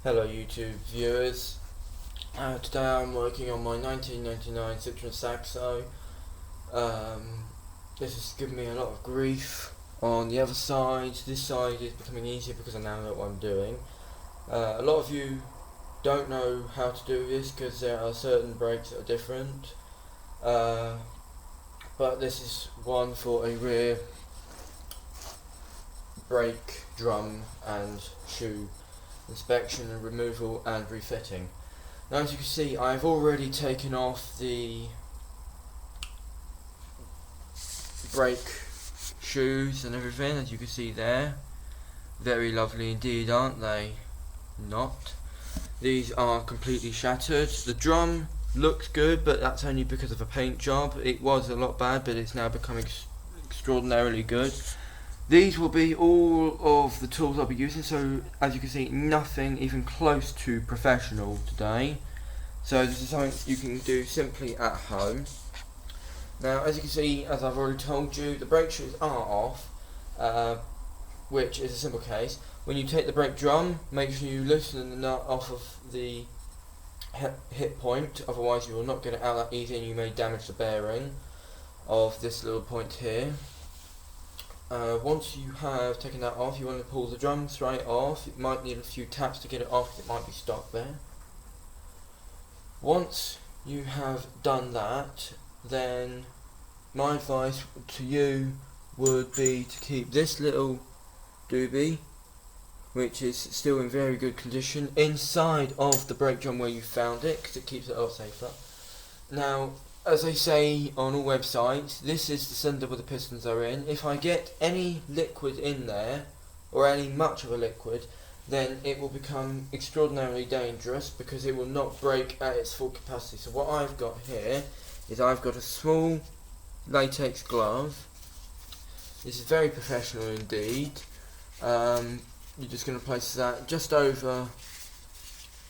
Hello YouTube viewers. Today I'm working on my 1999 Citroen Saxo. This has given me a lot of grief on the other side. This side is becoming easier because I now know what I'm doing. A lot of you don't know how to do this because there are certain brakes that are different. But this is one for a rear brake drum and shoe inspection and removal and refitting. Now, as you can see, I've already taken off the brake shoes and everything, as you can see there. Very lovely indeed, aren't they? Not. These are completely shattered. The drum looks good, but that's only because of a paint job. It was a lot bad, but it's now becoming extraordinarily good. These will be all of the tools I'll be using, so as you can see, nothing even close to professional today. So this is something you can do simply at home. Now, as you can see, as I've already told you, the brake shoes are off, which is a simple case. When you take the brake drum, make sure you loosen the nut off of the hip point, otherwise you will not get it out that easy and you may damage the bearing of this little point here. Once you have taken that off, you want to pull the drum straight off. You might need a few taps to get it off because it might be stuck there. Once you have done that, then my advice to you would be to keep this little doobie, which is still in very good condition, inside of the brake drum where you found it, because it keeps it a lot safer. Now, as they say on all websites, this is the cylinder where the pistons are in. If I get any liquid in there, or any much of a liquid, then it will become extraordinarily dangerous because it will not break at its full capacity. So what I've got here is I've got a small latex glove. This is very professional indeed. You're just going to place that just over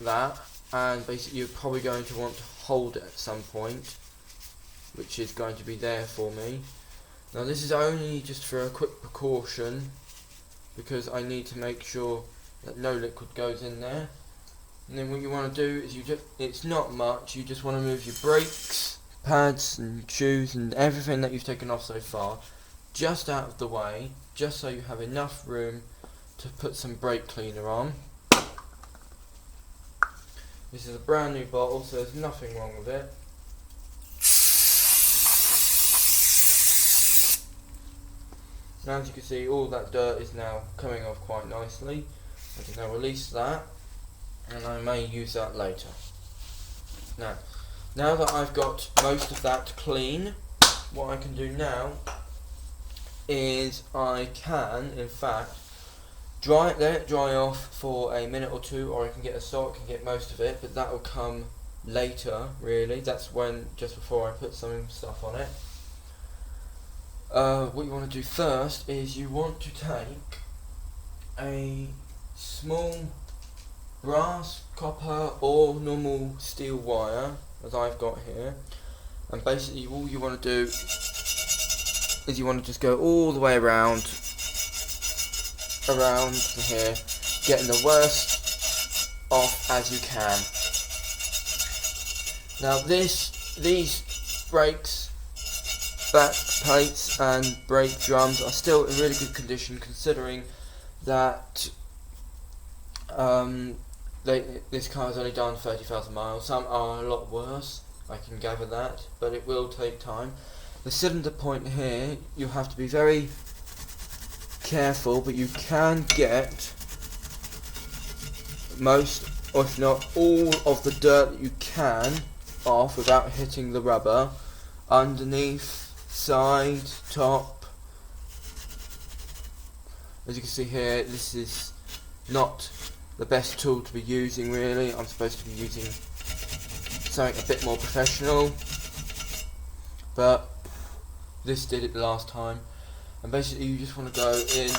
that, and basically you're probably going to want to hold it at some point, which is going to be there for me. Now this is only just for a quick precaution because I need to make sure that no liquid goes in there. And then what you want to do is it's not much, you just want to move your brakes, pads and shoes and everything that you've taken off so far just out of the way, just so you have enough room to put some brake cleaner on. This is a brand new bottle, so there's nothing wrong with it. Now, as you can see, all that dirt is now coming off quite nicely. I can now release that, and I may use that later. Now that I've got most of that clean, what I can do now is I can, in fact, let it dry off for a minute or two, or I can get a sock and get most of it, but that will come later, really. That's just before I put some stuff on it. What you want to do first is you want to take a small brass, copper or normal steel wire, as I've got here, and basically all you want to do is you want to just go all the way around to here, getting the worst off as you can. Now these brakes, back plates and brake drums are still in really good condition, considering that this car has only done 30,000 miles. Some are a lot worse, I can gather that, but it will take time. The cylinder point here, you have to be very careful, but you can get most, or if not all, of the dirt that you can off without hitting the rubber. Underneath, side, top. As you can see here, this is not the best tool to be using, really. I'm supposed to be using something a bit more professional, but this did it the last time. And basically you just want to go in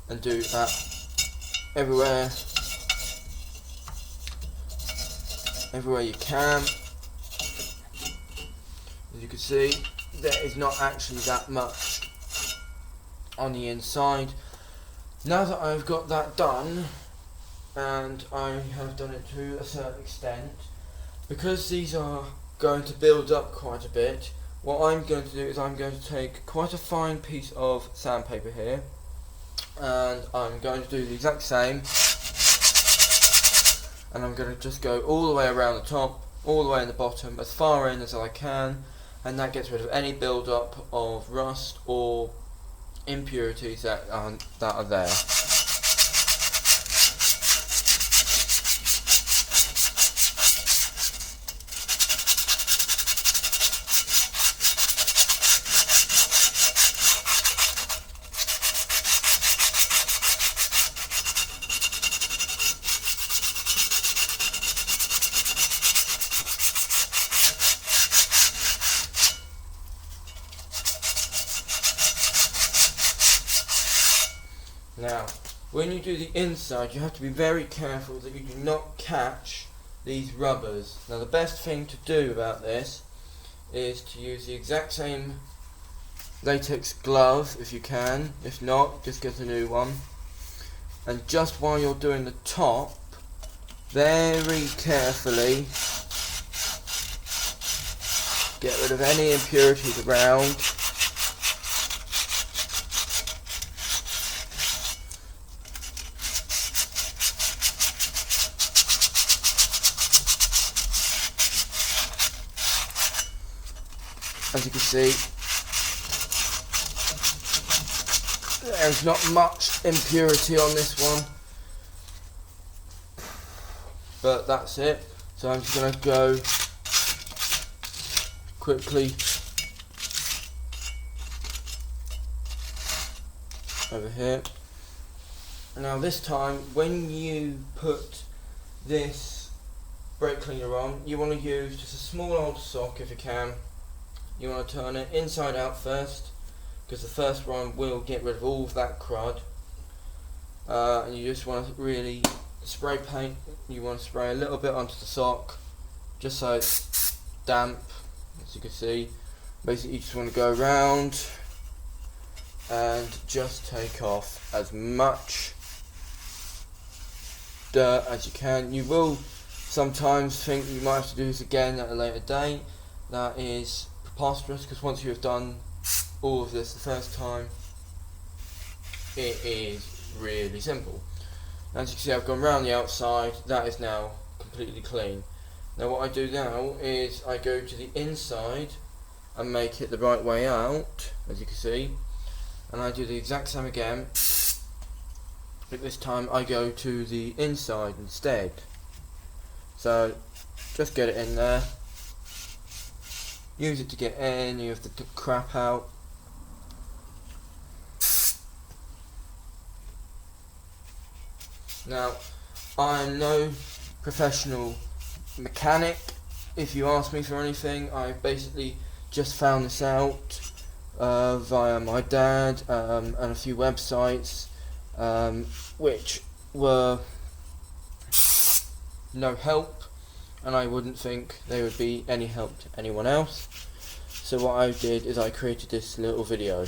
and do that everywhere you can. As you can see, there is not actually that much on the inside. Now that I've got that done, and I have done it to a certain extent, because these are going to build up quite a bit, what I'm going to do is I'm going to take quite a fine piece of sandpaper here, and I'm going to do the exact same, and I'm going to just go all the way around the top, all the way in the bottom, as far in as I can, and that gets rid of any build up of rust or impurities that are there. Now, when you do the inside, you have to be very careful that you do not catch these rubbers. Now, the best thing to do about this is to use the exact same latex glove if you can. If not, just get a new one. And just while you're doing the top, very carefully get rid of any impurities around. As you can see, there's not much impurity on this one, but that's it. So I'm just going to go quickly over here. Now this time, when you put this brake cleaner on, you want to use just a small old sock if you can. You want to turn it inside out first, because the first one will get rid of all of that crud. And you just want to really spray paint. You want to spray a little bit onto the sock, just so it's damp, as you can see. Basically, you just want to go around and just take off as much dirt as you can. You will sometimes think you might have to do this again at a later date. That is preposterous, because once you have done all of this the first time, it is really simple. As you can see, I've gone round the outside. That is now completely clean. Now what I do now is I go to the inside and make it the right way out, as you can see, and I do the exact same again, but this time I go to the inside instead. So just get it in there, use it to get any of the crap out. Now, I'm no professional mechanic. If you ask me for anything, I basically just found this out via my dad and a few websites, which were no help, and I wouldn't think they would be any help to anyone else. So what I did is I created this little video.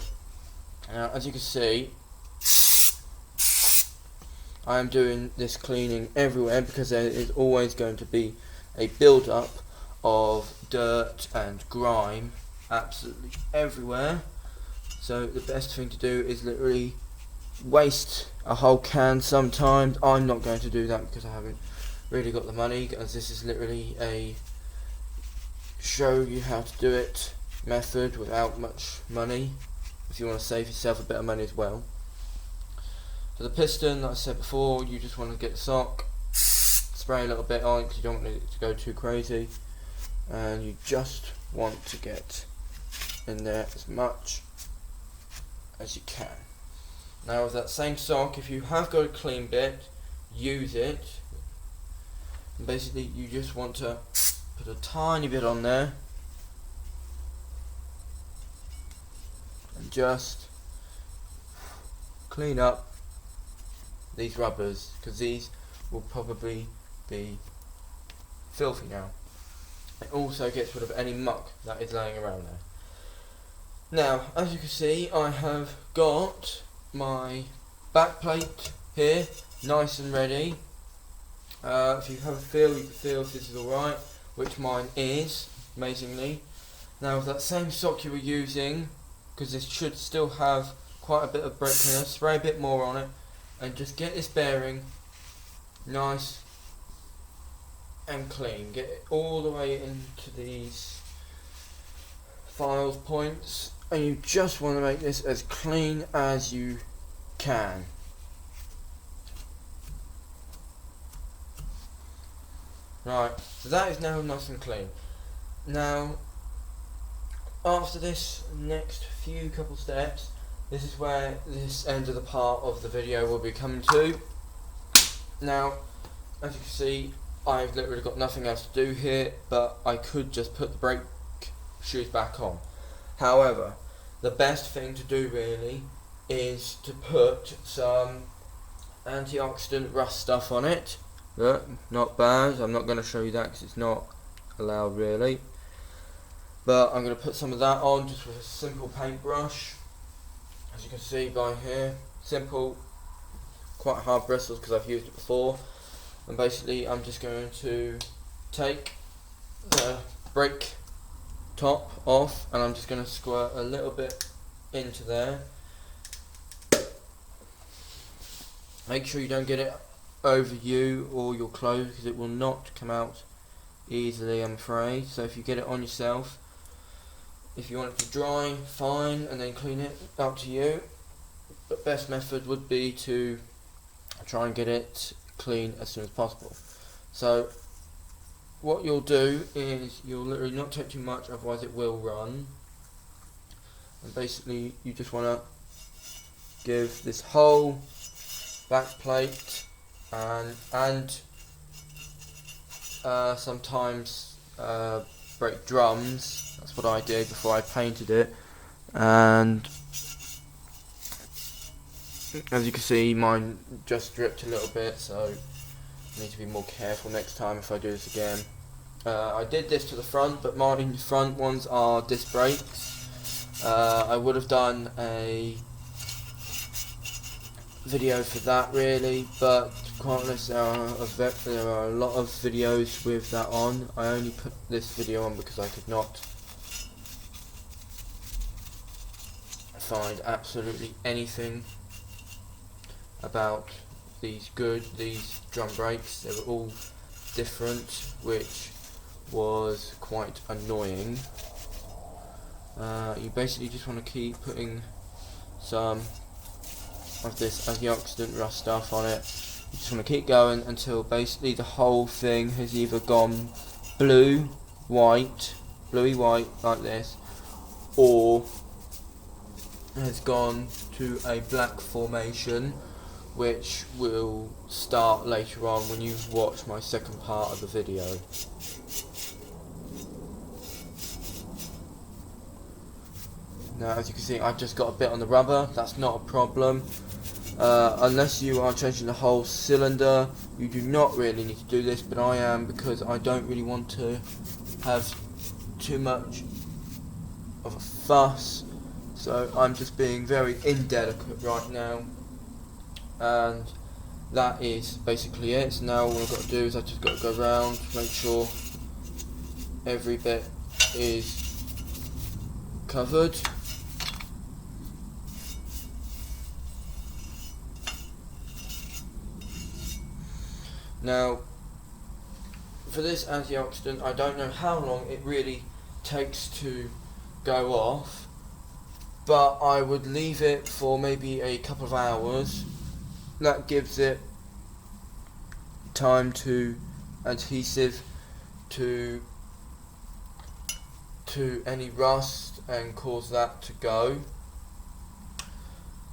Now, as you can see, I am doing this cleaning everywhere, because there is always going to be a build-up of dirt and grime absolutely everywhere. So the best thing to do is literally waste a whole can sometimes. I'm not going to do that because I haven't really got the money, as this is literally a show you how to do it method without much money, if you want to save yourself a bit of money as well. So the piston, like I said before, you just want to get the sock, spray a little bit on it because you don't want it to go too crazy, and you just want to get in there as much as you can. Now with that same sock, if you have got a clean bit, use it. And basically you just want to put a tiny bit on there and just clean up these rubbers, because these will probably be filthy now. It also gets rid of any muck that is laying around there. Now, as you can see, I have got my back plate here, nice and ready. If you have a feel, you can feel if this is alright, which mine is, amazingly. Now with that same sock you were using, because this should still have quite a bit of brake cleaner, spray a bit more on it, and just get this bearing nice and clean. Get it all the way into these files points, and you just want to make this as clean as you can. Right, so that is now nice and clean. Now after this next few couple steps, this is where this end of the part of the video will be coming to. Now as you can see, I've literally got nothing else to do here, but I could just put the brake shoes back on. However, the best thing to do really is to put some antioxidant rust stuff on it. Look, not bad. I'm not going to show you that because it's not allowed really, but I'm going to put some of that on just with a simple paintbrush. As you can see by here, simple, quite hard bristles because I've used it before. And basically I'm just going to take the brake top off and I'm just going to squirt a little bit into there. Make sure you don't get it over you or your clothes because it will not come out easily, I'm afraid. So if you get it on yourself, if you want it to dry, fine, and then clean it, up to you. But best method would be to try and get it clean as soon as possible. So what you'll do is you'll literally not take too much, otherwise it will run. And basically you just want to give this whole back plate and sometimes brake drums. That's what I did before I painted it. And as you can see, mine just dripped a little bit, so I need to be more careful next time if I do this again. I did this to the front, but my front ones are disc brakes. I would have done a video for that really, but quite honest, there are a lot of videos with that on. I only put this video on because I could not find absolutely anything about these drum brakes. They were all different, which was quite annoying. You basically just want to keep putting some of this antioxidant rust stuff on it. You just want to keep going until basically the whole thing has either gone bluey white like this, or has gone to a black formation, which will start later on when you watch my second part of the video. Now as you can see, I've just got a bit on the rubber. That's not a problem. Unless you are changing the whole cylinder, you do not really need to do this, but I am, because I don't really want to have too much of a fuss. So I'm just being very indelicate right now, and that is basically it. So now all I've got to do is I've just got to go around, make sure every bit is covered. Now for this antioxidant, I don't know how long it really takes to go off, but I would leave it for maybe a couple of hours. That gives it time to adhesive to any rust and cause that to go.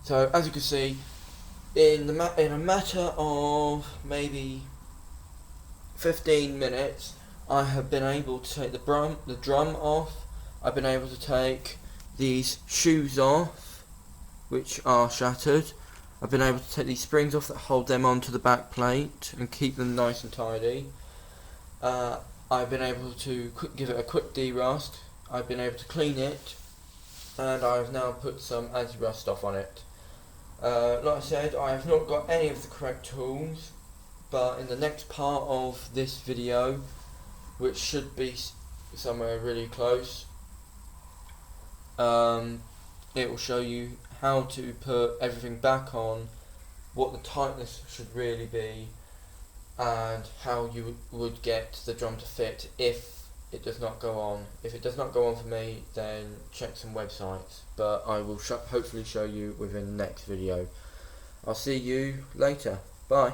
So as you can see, in a matter of maybe 15 minutes, I have been able to take the drum off. I've been able to take these shoes off, which are shattered. I've been able to take these springs off that hold them onto the back plate and keep them nice and tidy. I've been able to give it a quick de-rust. I've been able to clean it, and I've now put some anti-rust stuff on it. Like I said, I have not got any of the correct tools, but in the next part of this video, which should be somewhere really close, it will show you how to put everything back on, what the tightness should really be, and how you would get the drum to fit if it does not go on. If it does not go on for me, then check some websites, but I will hopefully show you within the next video. I'll see you later. Bye.